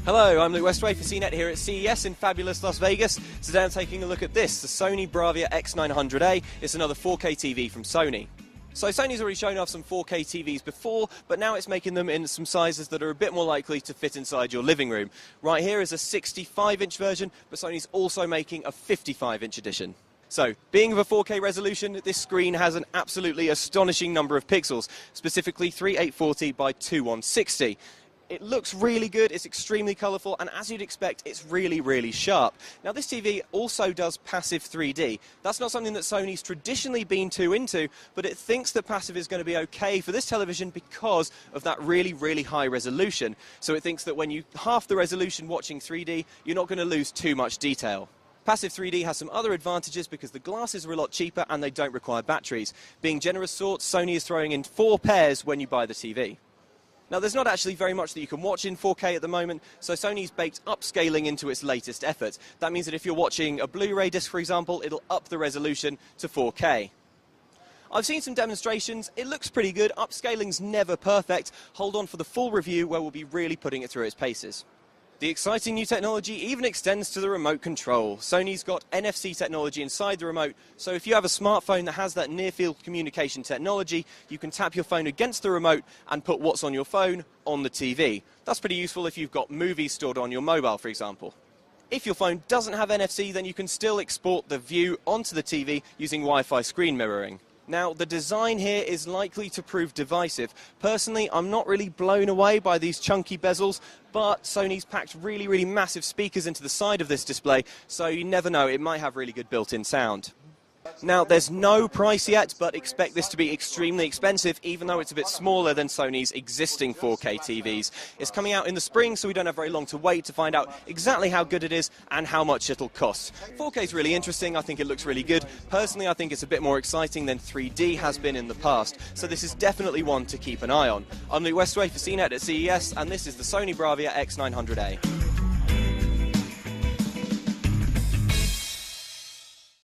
Hello, I'm Luke Westway for CNET here at CES in fabulous Las Vegas. Today I'm taking a look at this, the Sony Bravia X900A. It's another 4K TV from Sony. So Sony's already shown off some 4K TVs before, but now it's making them in some sizes that are a bit more likely to fit inside your living room. Right here is a 65-inch version, but Sony's also making a 55-inch edition. So, being of a 4K resolution, this screen has an absolutely astonishing number of pixels, specifically 3840 by 2160. It looks really good, it's extremely colourful, and as you'd expect, it's really, really sharp. Now, this TV also does passive 3D. That's not something that Sony's traditionally been too into, but it thinks that passive is going to be okay for this television because of that really, really high resolution. So it thinks that when you half the resolution watching 3D, you're not going to lose too much detail. Passive 3D has some other advantages because the glasses are a lot cheaper and they don't require batteries. Being generous sorts, Sony is throwing in 4 pairs when you buy the TV. Now, there's not actually very much that you can watch in 4K at the moment, so Sony's baked upscaling into its latest effort. That means that if you're watching a Blu-ray disc, for example, it'll up the resolution to 4K. I've seen some demonstrations, it looks pretty good, upscaling's never perfect. Hold on for the full review where we'll be really putting it through its paces. The exciting new technology even extends to the remote control. Sony's got NFC technology inside the remote, so if you have a smartphone that has that near-field communication technology, you can tap your phone against the remote and put what's on your phone on the TV. That's pretty useful if you've got movies stored on your mobile, for example. If your phone doesn't have NFC, then you can still export the view onto the TV using Wi-Fi screen mirroring. Now, the design here is likely to prove divisive. Personally, I'm not really blown away by these chunky bezels, but Sony's packed really, really massive speakers into the side of this display, so you never know, it might have really good built-in sound. Now, there's no price yet, but expect this to be extremely expensive, even though it's a bit smaller than Sony's existing 4K TVs. It's coming out in the spring, so we don't have very long to wait to find out exactly how good it is and how much it'll cost. 4K is really interesting. I think it looks really good. Personally, I think it's a bit more exciting than 3D has been in the past, so this is definitely one to keep an eye on. I'm Luke Westway for CNET at CES, and this is the Sony Bravia X900A.